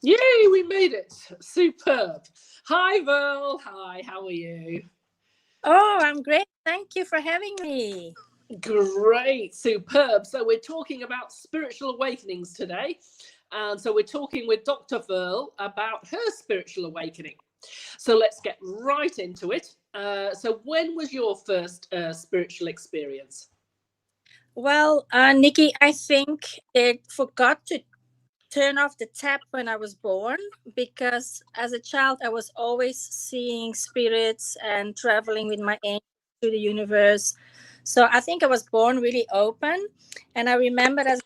Yay, we made it. Superb. Hi, Veerle. Hi, how are you? Oh, I'm great. Thank you for having me. Great, superb. So, we're talking about spiritual awakenings today. And so, we're talking with Dr. Veerle about her spiritual awakening. So, let's get right into it. So, when was your first spiritual experience? Well, Nikki, I think it forgot to turn off the tap when I was born because as a child, I was always seeing spirits and traveling with my angels to the universe. So I think I was born really open. And I remember as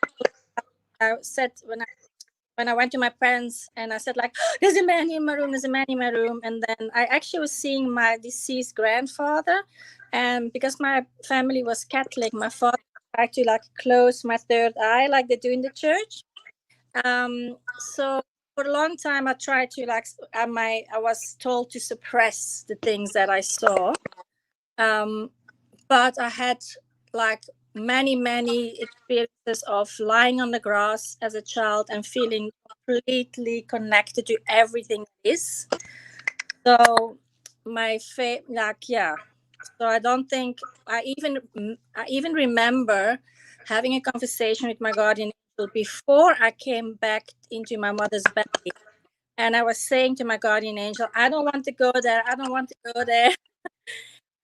I said when I went to my parents and I said like, "There's a man in my room. There's a man in my room." And then I actually was seeing my deceased grandfather, and because my family was Catholic, my father tried to like close my third eye like they do in the church. So for a long time I tried to like I was told to suppress the things that I saw. Um, but I had like many experiences of lying on the grass as a child and feeling completely connected to everything that is. So like yeah. So I don't think I even remember having a conversation with my guardian angel before I came back into my mother's belly. And I was saying to my guardian angel, I don't want to go there. I don't want to go there.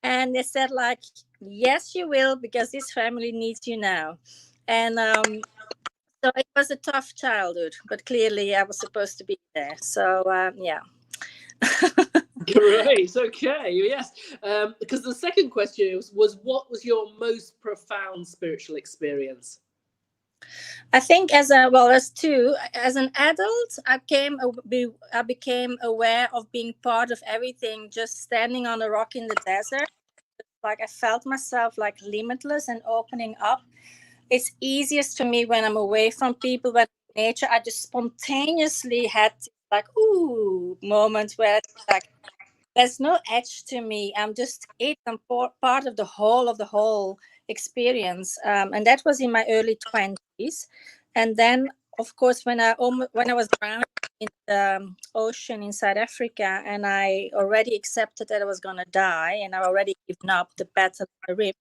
And they said like, yes you will, because this family needs you now. And so it was a tough childhood, but clearly I was supposed to be there. So yeah. Great. Okay. Yes. Because the second question was what was your most profound spiritual experience? I think as two as an adult I became aware of being part of everything, just standing on a rock in the desert. Like I felt myself like limitless and opening up. It's easiest for me when I'm away from people, when in nature. I just spontaneously had like ooh moments where it's like there's no edge to me. I'm just part of the whole experience. And that was in my early 20s. And then of course when I was drowned in the ocean in South Africa, and I already accepted that I was gonna die, and I already given up the battle of the rib,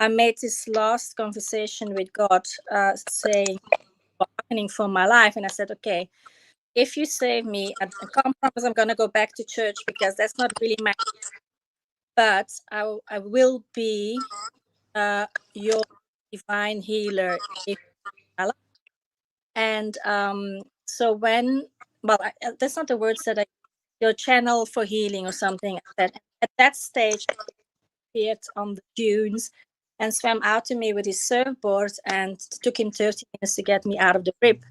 I made this last conversation with God, saying, bargaining for my life. And I said, okay, if you save me, I can't promise I'm going to go back to church because that's not really my, but I will be your divine healer if I like. And so well, that's not the words that your channel for healing or something. That at that stage, appeared on the dunes and swam out to me with his surfboard, and it took him 30 minutes to get me out of the rip.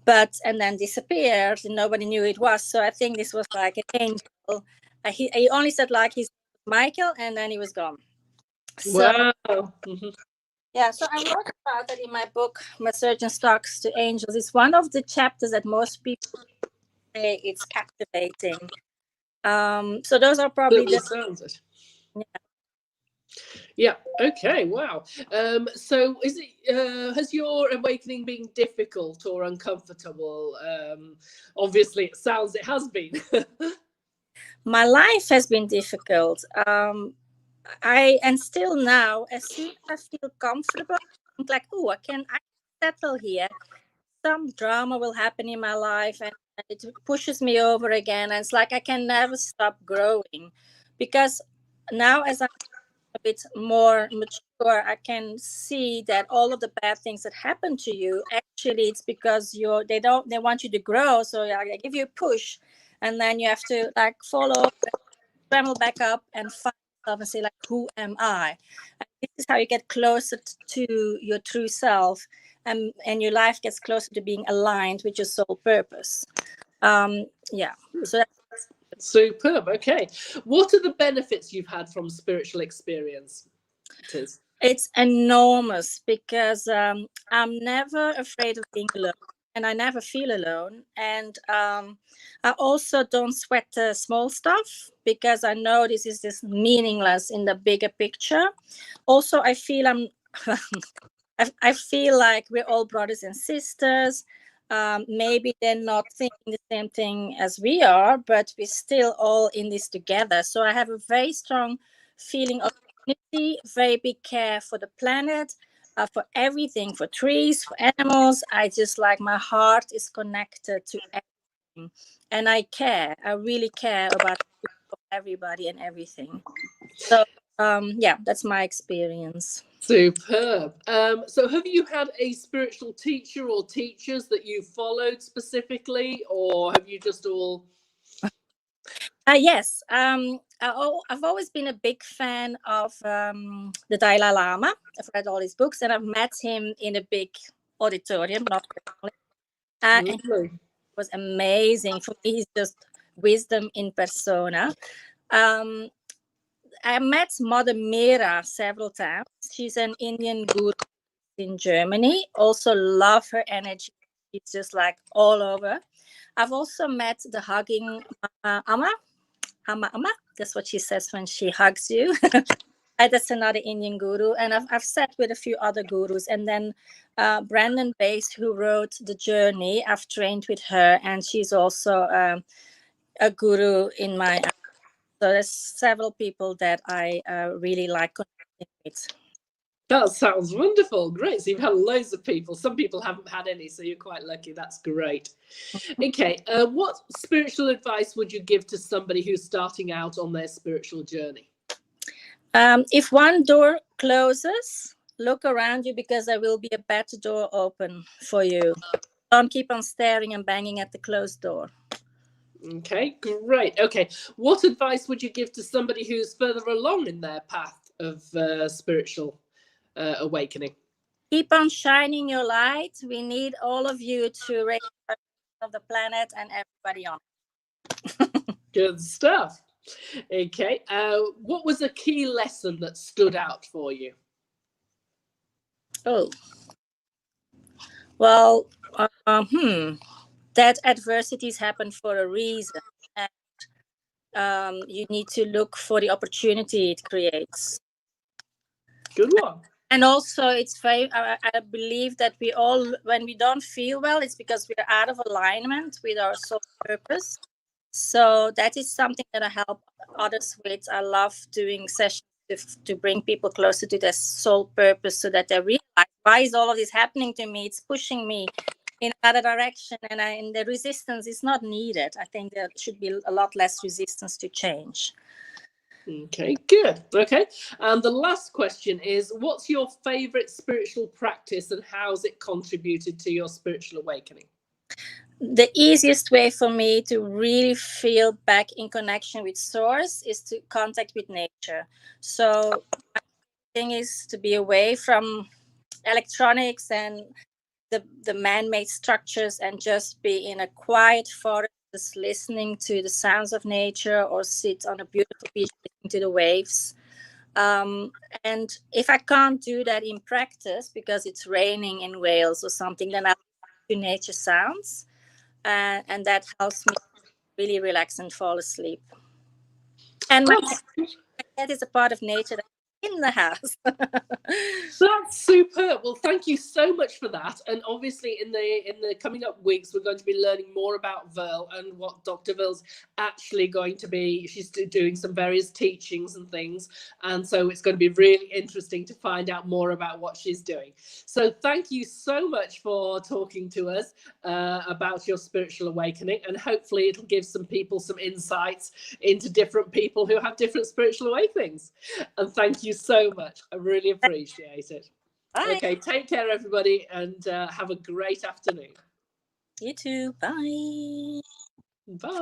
But and then disappeared and nobody knew it was. So I think this was like an angel. He only said like he's Michael, and then he was gone. So Wow. Mhm. yeah, so I wrote about it in my book, My Surgeon Talks to Angels. It's one of the chapters that most people say it's captivating. So those are probably Certainly the sounds it. yeah. Yeah. Okay. Wow. So, is it has your awakening been difficult or uncomfortable? Obviously, it sounds it has been. My life has been difficult. I and still now, as soon as I feel comfortable, I think like, oh, I can settle here. Some drama will happen in my life, and it pushes me over again. And it's like I can never stop growing, because now as I'm a bit more mature, I can see that all of the bad things that happen to you, actually it's because they want you to grow. So yeah, they give you a push, and then you have to like follow, scramble back up and find yourself and say like, who am I? And this is how you get closer to your true self, and your life gets closer to being aligned with your soul purpose. Yeah, so Superb. Okay. What are the benefits you've had from spiritual experience? It is. it's enormous because I'm never afraid of being alone, and I never feel alone. And I also don't sweat the small stuff because I know this is just meaningless in the bigger picture. Also, I feel I feel like we're all brothers and sisters. maybe they're not thinking the same thing as we are, but we're still all in this together. So I have a very strong feeling of unity, very big care for the planet, for everything, for trees, for animals. I just like, my heart is connected to everything. And I really care about everybody and everything. So yeah, that's my experience. Superb. So have you had a spiritual teacher or teachers that you followed specifically, or have you just all... Yes. I've always been a big fan of the Dalai Lama. I've read all his books, and I've met him in a big auditorium, not personally. And it was amazing. For me, he's just wisdom in persona. I met Mother Meera several times. She's an Indian guru in Germany. Also love her energy. She's just like all over. I've also met the hugging Amma. That's what she says when she hugs you. That's another Indian guru. And I've sat with a few other gurus. And then Brandon Bass, who wrote The Journey, I've trained with her. And she's also a guru in my... So there's several people that I really like connecting with. That sounds wonderful. Great. So you've had loads of people. Some people haven't had any, so you're quite lucky. That's great. Okay. What spiritual advice would you give to somebody who's starting out on their spiritual journey? If one door closes, look around you, because there will be a better door open for you. Don't keep on staring and banging at the closed door. Okay, great. Okay. What advice would you give to somebody who's further along in their path of spiritual awakening? Keep on shining your light. We need all of you to raise of the planet and everybody on it. Good stuff. Okay. What was a key lesson that stood out for you? Oh, well, that adversities happen for a reason, and you need to look for the opportunity it creates. Good one. And also, it's very, I believe that we all, when we don't feel well, it's because we're out of alignment with our soul purpose. So that is something that I help others with. I love doing sessions to bring people closer to their soul purpose, so that they realize, why is all of this happening to me? It's pushing me in another direction, and the resistance is not needed. I think there should be a lot less resistance to change. Okay, good. Okay. And the last question is, what's your favorite spiritual practice and how's it contributed to your spiritual awakening? The easiest way for me to really feel back in connection with source is to contact with nature. So my thing is to be away from electronics and the man-made structures, and just be in a quiet forest, just listening to the sounds of nature, or sit on a beautiful beach listening to the waves. And if I can't do that in practice because it's raining in Wales or something, then I listen to nature sounds, and that helps me really relax and fall asleep. And my cat is a part of nature that's in the house. That's superb. Well, thank you so much for that. And obviously in the coming up weeks, we're going to be learning more about Veerle and what Dr. Veerle's actually going to be. She's doing some various teachings and things. And so it's going to be really interesting to find out more about what she's doing. So thank you so much for talking to us about your spiritual awakening. And hopefully it'll give some people some insights into different people who have different spiritual awakenings. And thank you so much. I really appreciate it. Bye. Okay, take care, everybody, and have a great afternoon. You too. Bye. Bye.